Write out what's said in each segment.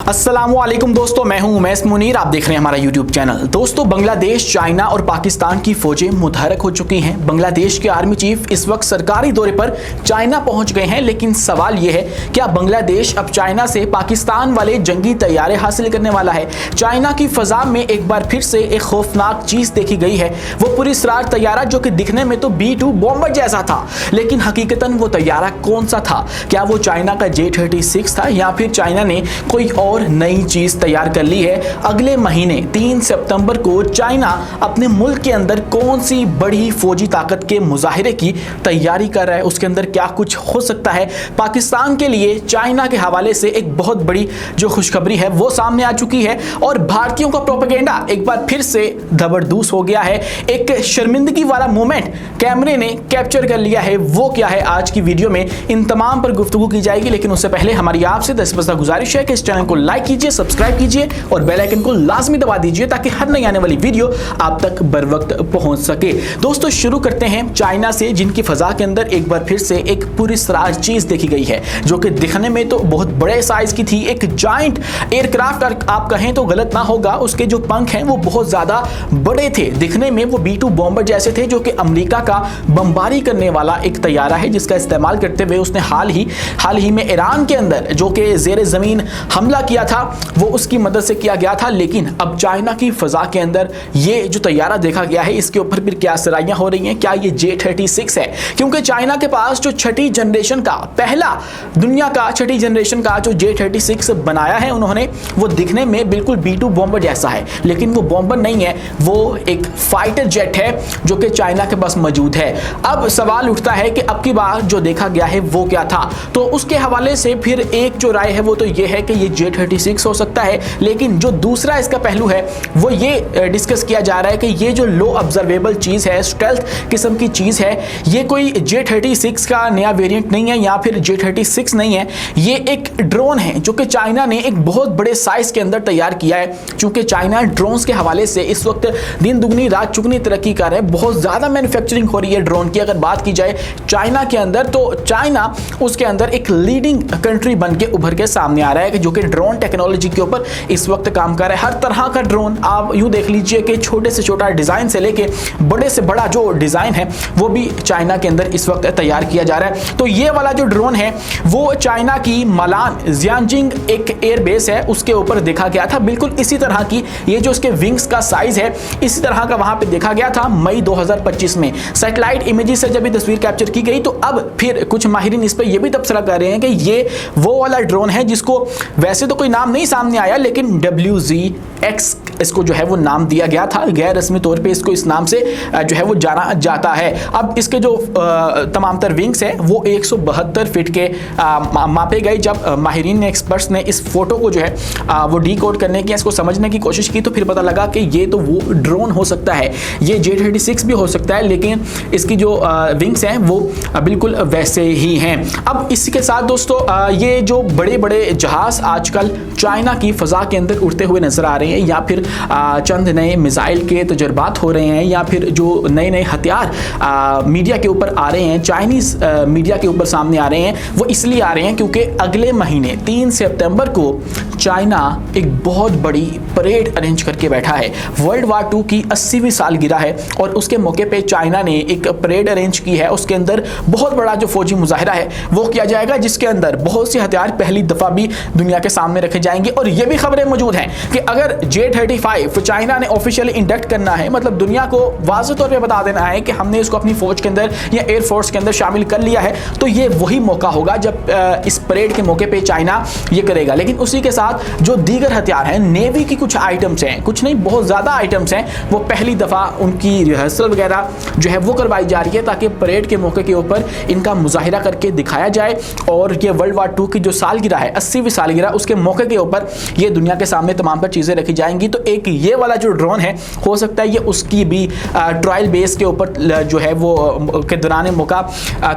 अस्सलामुअलैकुम दोस्तों, मैं हूं उमैस मुनीर। आप देख रहे हैं हमारा यूट्यूब चैनल। दोस्तों, बांग्लादेश, चाइना और पाकिस्तान की फौजें मुतहरक हो चुकी हैं। बांग्लादेश के आर्मी चीफ इस वक्त सरकारी दौरे पर चाइना पहुंच गए हैं, लेकिन सवाल यह है क्या बांग्लादेश अब चाइना से पाकिस्तान वाले जंगी तैयारे हासिल करने वाला है। चाइना की फजा में एक बार फिर से एक खौफनाक चीज देखी गई है। वो पुरस्कार तैयारा जो कि दिखने में तो B-2 बॉम्बर जैसा था, लेकिन हकीकतन वो तैयारा कौन सा था? क्या वो चाइना का J-36 था या फिर चाइना ने कोई और नई चीज तैयार कर ली है? अगले महीने 3 सितंबर को चाइना अपने मुल्क के अंदर कौन सी बड़ी फौजी ताकत के मुजाहिरे की तैयारी कर रहा है, उसके अंदर क्या कुछ हो सकता है? पाकिस्तान के लिए चाइना के हवाले से एक बहुत बड़ी जो खुशखबरी है वो सामने आ चुकी है और भारतीयों का प्रोपेगेंडा एक बार फिर से धबरदूस हो गया है। एक शर्मिंदगी वाला मोमेंट कैमरे ने कैप्चर कर लिया है। वो क्या है, आज की वीडियो में इन तमाम पर गुफ्तगू की जाएगी, लेकिन उससे पहले हमारी आपसे दस्तबस्ता गुजारिश है कि इस चैनल को लाइक कीजिए, सब्सक्राइब कीजिए और बेल आइकन को लाजमी दबा दीजिए ताकि हर नई आने वाली वीडियो आप तक बर वक्त पहुंच सके। दोस्तों, शुरू करते हैं चाइना से, जिनकी फजा के अंदर एक बार फिर से एक पुरस्कार चीज देखी गई है जो कि दिखने में तो बहुत बड़े साइज की थी। एक जायंट एयरक्राफ्ट आप कहें तो गलत ना होगा। उसके जो पंख हैं वो बहुत ज्यादा बड़े थे, दिखने में वो B-2 बॉम्बर जैसे थे, जो कि अमेरिका का बमबारी करने वाला एक तैयारा है जिसका इस्तेमाल करते हुए उसने हाल ही में ईरान के अंदर जो कि जेर जमीन हमला किया था वो उसकी मदद से किया गया था। लेकिन अब चाइना की फजा के अंदर ये जो तैयारा देखा गया है, इसके ऊपर फिर क्या सराइयां हो रही हैं? क्या ये J-36 है? क्योंकि चाइना के पास जो छठी जनरेशन का पहला दुनिया का छठी जनरेशन का जो J-36 बनाया है उन्होंने, वो दिखने में बिल्कुल B-2 बॉम्बर जैसा है, लेकिन वो बॉम्बर नहीं है, वो एक फाइटर जेट है जो कि चाइना के पास मौजूद है। अब सवाल उठता है कि अब की बार जो देखा गया है वो क्या था? तो उसके हवाले से फिर एक जो राय है वो तो ये है कि ये J-36 हो सकता है, लेकिन जो दूसरा इसका पहलू है वो ये डिस्कस किया जा रहा है कि ये जो लो ऑब्जर्वेबल चीज है, स्टेल्थ किस्म की चीज है, ये कोई J-36 का नया वेरिएंट नहीं है या फिर J-36 नहीं है, ये एक ड्रोन है जो कि चाइना ने एक बहुत बड़े साइज के अंदर तैयार किया है। क्योंकि चाइना ड्रोन्स के हवाले से इस वक्त दिन दुगनी रात चुगनी तरक्की कर रहे हैं, बहुत ज्यादा मैन्युफैक्चरिंग हो रही है ड्रोन की। अगर बात की जाए चाइना के अंदर, तो चाइना उसके अंदर एक लीडिंग कंट्री बन के उभर के सामने आ रहा है जो कि ड्रोन टेक्नोलॉजी के ऊपर इस वक्त काम कर रहा है। हर तरह का ड्रोन आप यूं देख लीजिए कि छोटे से छोटा डिजाइन से लेके बड़े से बड़ा जो डिजाइन है वो भी चाइना के अंदर इस वक्त तैयार किया जा रहा है। तो ये वाला जो ड्रोन है वो चाइना की मलान जियांजिंग एक एयरबेस है उसके ऊपर देखा गया था। बिल्कुल इसी तरह की ये जो उसके विंग्स का साइज है इसी तरह का वहां पे देखा गया था मई 2025 में। सैटेलाइट इमेजेस से जब ये तस्वीर कैप्चर की गई तो अब फिर कुछ माहिरीन इस पर यह भी तबसरा कर रहे हैं कि ये वो वाला ड्रोन है जिसको वैसे तो कोई नाम नहीं सामने आया, लेकिन WZ-X इसको जो है वो नाम दिया गया था। गैर रस्मी तौर पे इसको इस नाम से जो है वो जाना जाता है। अब इसके जो तमाम तर विंग्स हैं वो 172 फीट के मापे गए। जब माहिरीन ने, एक्सपर्ट्स ने इस फोटो को जो है वो डिकोड करने की, इसको समझने की कोशिश की, तो फिर पता लगा कि ये तो वो ड्रोन हो सकता है, ये J-36 भी हो सकता है, लेकिन इसकी जो विंग्स हैं वो बिल्कुल वैसे ही हैं। अब इसी के साथ दोस्तों ये जो बड़े बड़े जहाज आजकल चाइना की फजा के अंदर उड़ते हुए नजर आ रहे हैं, या फिर चंद नए मिसाइल के तजुर्बात हो रहे हैं, या फिर जो नए नए हथियार मीडिया के ऊपर आ रहे हैं, चाइनीज मीडिया के ऊपर सामने आ रहे हैं, वो इसलिए आ रहे हैं क्योंकि अगले महीने 3 सितंबर को चाइना एक बहुत बड़ी परेड अरेंज करके बैठा है। वर्ल्ड वार 2 की 80वीं सालगिरह है और उसके मौके पे चाइना ने एक परेड अरेंज की है। उसके अंदर बहुत बड़ा जो फौजी मुजाहिरा है वो किया जाएगा, जिसके अंदर बहुत से हथियार पहली दफा भी दुनिया के सामने रखे जाएंगे। और ये भी खबरें मौजूद हैं कि अगर J-35 चाइना ने ऑफिशियली इंडक्ट करना है, मतलब दुनिया को वाज़ेह तौर पे बता देना है कि हमने इसको अपनी फौज के अंदर या एयरफोर्स के अंदर शामिल कर लिया है, तो ये वही मौका होगा जब इस परेड के मौके पे चाइना ये करेगा। लेकिन उसी के साथ जो दीगर हथियार हैं, नेवी की कुछ आइटम्स हैं, कुछ नहीं बहुत ज्यादा आइटम्स हैं, वो पहली दफा उनकी रिहर्सल वगैरह जो है वो करवाई जा रही है ताकि परेड के मौके के ऊपर इनका मुजाहिरा करके दिखाया जाए। और ये वर्ल्ड वार 2 की जो सालगिरह है, 80वीं सालगिरह, उसके मौके के ऊपर ये दुनिया के सामने तमाम पर चीजें रखी जाएंगी। तो एक ये वाला जो ड्रोन है हो सकता है ये उसकी भी ट्रायल बेस के ऊपर जो है वो के दौरान मौका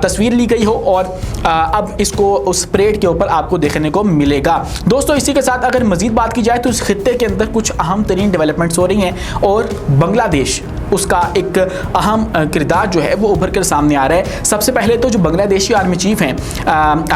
तस्वीर ली गई हो और अब इसको उस परेड के ऊपर आपको देखने को मिलेगा। दोस्तों, इसी के साथ अगर मजीद बात की जाए तो इस खित्ते के अंदर कुछ अहम तरीन डेवलपमेंट्स हो रही हैं और बांग्लादेश उसका एक अहम किरदार जो है वो उभर कर सामने आ रहा है। सबसे पहले तो जो बांग्लादेशी आर्मी चीफ हैं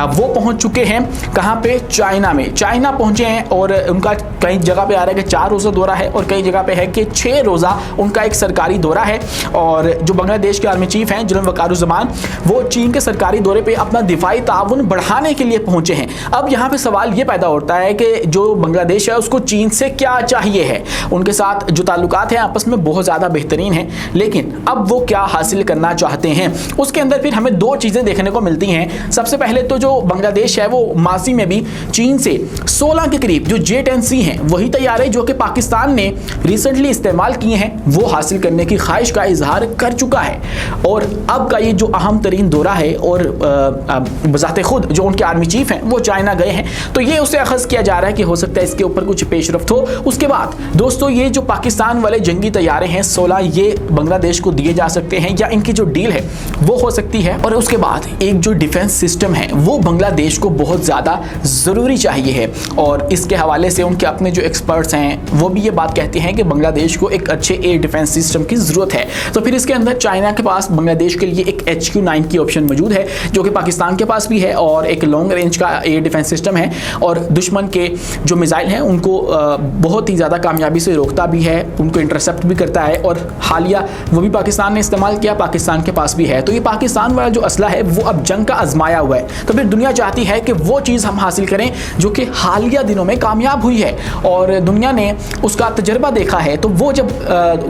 वो पहुंच चुके हैं कहाँ पे, चाइना में। चाइना पहुंचे हैं और उनका कई जगह पे आ रहा है कि 4 रोज़ा दौरा है और कई जगह पे है कि 6 रोज़ा उनका एक सरकारी दौरा है। और जो बांग्लादेश के आर्मी चीफ हैं जनरल वकारुज़्ज़मान, वो चीन के सरकारी दौरे पे अपना दिफाई ताउन बढ़ाने के लिए पहुंचे हैं। अब यहाँ पे सवाल ये पैदा होता है कि जो बांग्लादेश है उसको चीन से क्या चाहिए है। उनके साथ जो ताल्लुकात हैं आपस में बहुत ज़्यादा बेहतरीन हैं, लेकिन अब वो क्या हासिल करना चाहते हैं उसके अंदर फिर हमें 2 चीज़ें देखने को मिलती हैं। सबसे पहले तो जो बांग्लादेश है वो माजी में भी चीन से 16 के करीब जो J-10C हैं वही तैयार है जो कि पाकिस्तान ने रिसेंटली इस्तेमाल किए हैं, वो हासिल करने की ख्वाहिश का इजहार कर चुका है। और अब का ये जो अहम तरीन दौरा है और बजाते खुद जो उनके आर्मी चीफ हैं वो चाइना गए हैं, तो ये उससे अखज़ किया जा रहा है कि हो सकता है इसके ऊपर कुछ पेशरफ्त हो। उसके बाद दोस्तों ये जो पाकिस्तान वाले जंगी तैयारे हैं 16 ये बांग्लादेश को दिए जा सकते हैं या इनकी जो डील है वो हो सकती है। और उसके बाद एक जो डिफेंस सिस्टम है वो बांग्लादेश को बहुत ज़्यादा ज़रूरी चाहिए है। और इसके हवाले से उनके अपने जो एक्सपर्ट्स हैं वो भी ये बात कहते हैं कि बांग्लादेश को एक अच्छे एयर डिफेंस सिस्टम की ज़रूरत है। तो फिर इसके अंदर चाइना के पास बांग्लादेश के लिए एक HQ-9 की ऑप्शन मौजूद है जो कि पाकिस्तान के पास भी है और एक लॉन्ग रेंज का एयर डिफेंस सिस्टम है और दुश्मन के जो मिसाइल हैं उनको बहुत ही ज़्यादा कामयाबी से रोकता भी है, उनको इंटरसेप्ट भी करता है। और हालिया वो भी पाकिस्तान ने इस्तेमाल किया, पाकिस्तान के पास भी है। तो ये पाकिस्तान वाला जो असला है वो अब जंग का आजमाया हुआ है। तो फिर दुनिया चाहती है कि वो चीज़ हम हासिल करें जो कि हालिया दिनों में कामयाब हुई है और दुनिया ने उसका तजर्बा देखा है। तो वो जब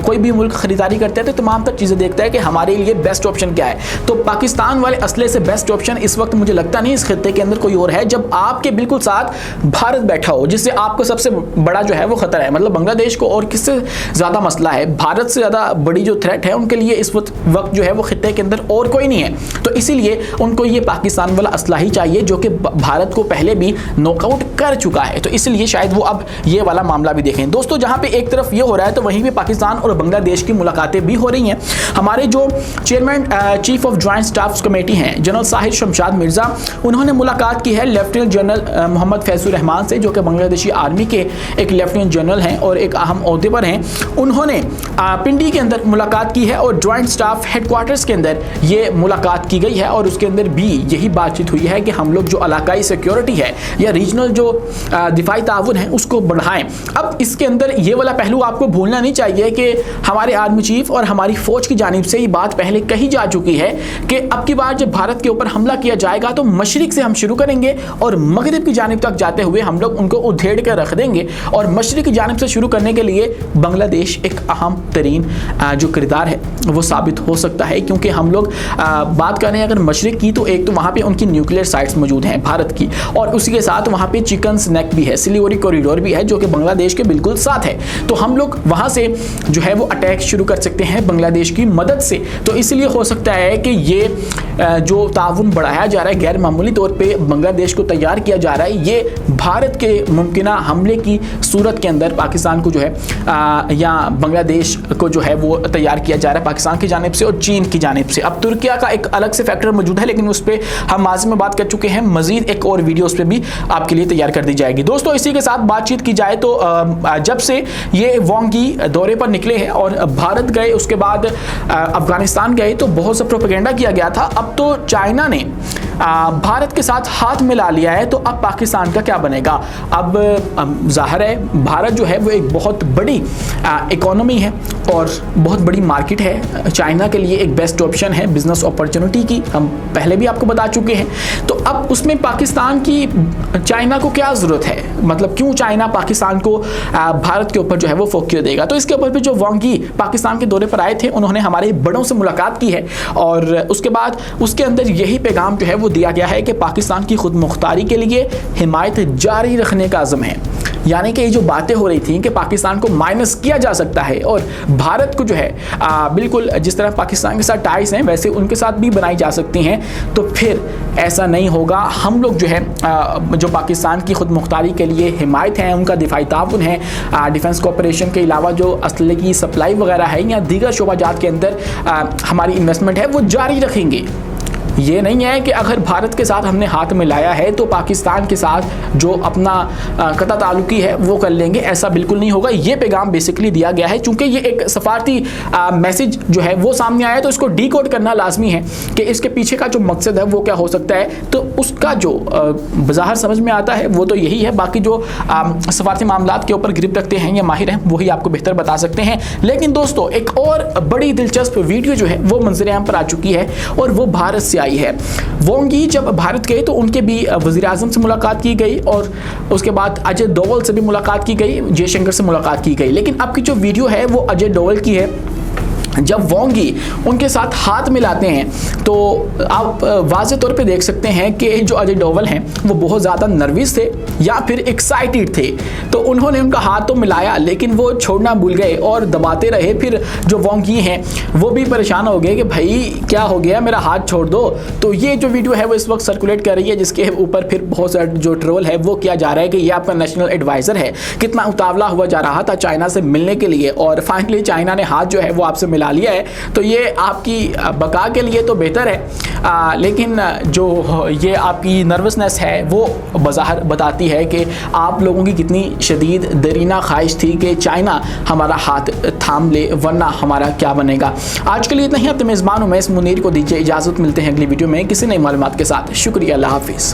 कोई भी मुल्क खरीदारी करते हैं तो तमाम तर चीज़ें देखता है कि हमारे लिए बेस्ट ऑप्शन क्या है। तो पाकिस्तान वाले असले से बेस्ट ऑप्शन इस वक्त मुझे लगता नहीं इस खित्ते के अंदर कोई और है जब आपके बिल्कुल साथ भारत बैठा हो, जिससे आपको सबसे बड़ा जो है वो खतरा है। मतलब बांग्लादेश को और किससे ज़्यादा मसला है, भारत से ज़्यादा बड़ी जो थ्रेट है उनके लिए इस वक्त जो है वो खित्ते के अंदर और कोई नहीं है। तो इसीलिए उनको ये पाकिस्तान वाला असला ही चाहिए जो कि भारत को पहले भी नॉकआउट कर चुका है। तो इसलिए शायद वो अब ये वाला मामला भी देखें। दोस्तों जहाँ पे एक तरफ ये हो रहा है तो वहीं पे पाकिस्तान और बांग्लादेश की मुलाकातें भी हो रही हैं। हमारे जो chairman chief of joint staff committee हैं जनरल साहिर शमशाद मिर्ज़ा, उन्होंने मुलाकात की है लेफ्टिनेंट जनरल मोहम्मद फैजुर रहमान से जो कि बांग्लादेशी आर्मी के एक लेफ्टिनेंट जनरल हैं और एक अहम ओहदे पर हैं। उन्होंने पिंडी के अंदर मुलाकात की है और जॉइंट स्टाफ हेडक्वार्टर्स के अंदर ये मुलाकात की गई है और उसके अंदर भी यही बातचीत हुई है कि हम लोग जो इलाकाई सिक्योरिटी है या रीजनल जो दिफाई ताउन है उसको बढ़ाएं। अब इसके अंदर ये वाला पहलू आपको भूलना नहीं चाहिए कि हमारे आर्मी चीफ और हमारी फौज की जानिब से ये बात पहले कही जा चुकी है कि अब की बार जब भारत के ऊपर हमला किया जाएगा तो मशरिक से हम शुरू करेंगे और मगरिब की जानिब तक जाते हुए हम लोग उनको उधेड़ कर रख देंगे। और मशरिक की जानिब से शुरू करने के लिए बांग्लादेश एक अहम तरीन जो किरदार है वो साबित हो सकता है, क्योंकि हम लोग बात करें अगर मशरिक की तो एक तो वहाँ पे उनकी न्यूक्लियर साइट्स मौजूद हैं भारत की, और उसी के साथ वहाँ पे चिकन स्नैक भी है, सिलीगुड़ी कॉरिडोर भी है जो कि बांग्लादेश के बिल्कुल साथ है। तो हम लोग वहाँ से जो है वो अटैक शुरू कर सकते हैं बांग्लादेश की मदद से। तो इसलिए हो सकता है कि ये जो ताउन बढ़ाया जा रहा है गैर मामूली तौर पे बांग्लादेश को तैयार किया जा रहा है, ये भारत के मुमकिन हमले की सूरत के अंदर पाकिस्तान को जो है या बांग्लादेश को जो है वो तैयार किया जा रहा है पाकिस्तान की जानिब से और चीन की जानिब से। अब तुर्किया का एक अलग से फैक्टर मौजूद है लेकिन उस पर हम माजी में बात कर चुके हैं, मजीद एक और वीडियो उस पर भी आपके लिए तैयार कर दी जाएगी। दोस्तों इसी के साथ बातचीत की जाए तो जब से ये वांगी दौरे पर निकले हैं और भारत गए उसके बाद अफगानिस्तान गए तो बहुत सा प्रोपेगेंडा किया गया था। अब तो चाइना ने भारत के साथ हाथ मिला लिया है, तो अब पाकिस्तान का क्या बनेगा। अब जाहिर है भारत जो है वो एक बहुत बड़ी इकोनॉमी है और बहुत बड़ी मार्केट है, चाइना के लिए एक बेस्ट ऑप्शन है बिजनेस अपॉर्चुनिटी की, हम पहले भी आपको बता चुके हैं। तो अब उसमें पाकिस्तान की चाइना को क्या ज़रूरत है, मतलब क्यों चाइना पाकिस्तान को भारत के ऊपर जो है वो फोकियो देगा। तो इसके ऊपर भी जो वांगी पाकिस्तान के दौरे पर आए थे उन्होंने हमारे बड़ों से मुलाकात की है और उसके बाद उसके अंदर यही पैगाम जो है वो दिया गया है कि पाकिस्तान की खुद मुख्तारी के लिए हिमायत जारी रखने का अज़म है। यानी कि ये जो बातें हो रही थी कि पाकिस्तान को माइनस किया जा सकता है और भारत को जो है बिल्कुल जिस तरह पाकिस्तान के साथ टाइज हैं वैसे उनके साथ भी बनाई जा सकती हैं, तो फिर ऐसा नहीं होगा। हम लोग जो है जो पाकिस्तान की खुद मुख्तारी के लिए हिमायत है, उनका दिफाई ताउन है, डिफेंस कोऑपरेशन के अलावा जो असले की सप्लाई वगैरह है या दीगर शोबाजात के अंदर हमारी इन्वेस्टमेंट है वो जारी रखेंगे। ये नहीं है कि अगर भारत के साथ हमने हाथ मिलाया है तो पाकिस्तान के साथ जो अपना कता ताल्लुकी है वो कर लेंगे, ऐसा बिल्कुल नहीं होगा। ये पैगाम बेसिकली दिया गया है। चूंकि ये एक सफारती मैसेज जो है वो सामने आया तो इसको डीकोड करना लाजमी है कि इसके पीछे का जो मकसद है वो क्या हो सकता है। तो उसका जो बज़ाहिर समझ में आता है वो तो यही है। बाकी जो सफारती मामलात के ऊपर गिरफ्त रखते हैं या माहिर हैं वही आपको बेहतर बता सकते हैं। लेकिन दोस्तों एक और बड़ी दिलचस्प वीडियो जो है वो मंजर आम पर आ चुकी है और वो भारत से आई है। वांग यी जब भारत गए तो उनके भी वज़ीर आज़म से मुलाकात की गई और उसके बाद अजय डोवल से भी मुलाकात की गई, जयशंकर से मुलाकात की गई। लेकिन अब की जो वीडियो है वो अजय डोवल की है। जब वांग यी उनके साथ हाथ मिलाते हैं तो आप वाज़े तौर पे देख सकते हैं कि जो अजय डोवल हैं वो बहुत ज़्यादा नर्वस थे या फिर एक्साइटेड थे। तो उन्होंने उनका हाथ तो मिलाया लेकिन वो छोड़ना भूल गए और दबाते रहे। फिर जो वांग यी हैं वो भी परेशान हो गए कि भाई क्या हो गया, मेरा हाथ छोड़ दो। तो ये जो वीडियो है वो इस वक्त सर्कुलेट कर रही है, जिसके ऊपर फिर बहुत सारा जो ट्रोल है वो किया जा रहा है कि ये आपका नेशनल एडवाइज़र है, कितना उतावला हुआ जा रहा था चाइना से मिलने के लिए और फाइनली चाइना ने हाथ जो है वो आपसे मिला लिया है। तो ये आपकी बका के लिए तो बेहतर है, लेकिन जो ये आपकी नर्वसनेस है वो बज़ाहिर बताती है कि आप लोगों की कितनी शदीद दरीना ख्वाहिश थी कि चाइना हमारा हाथ थाम ले, वरना हमारा क्या बनेगा। आज के लिए इतना ही। अब मेज़बान उमैस मुनीर को दीजिए इजाज़त। मिलते हैं अगली वीडियो में किसी नई मालूमात के साथ। शुक्रिया, अल्लाह हाफिज़।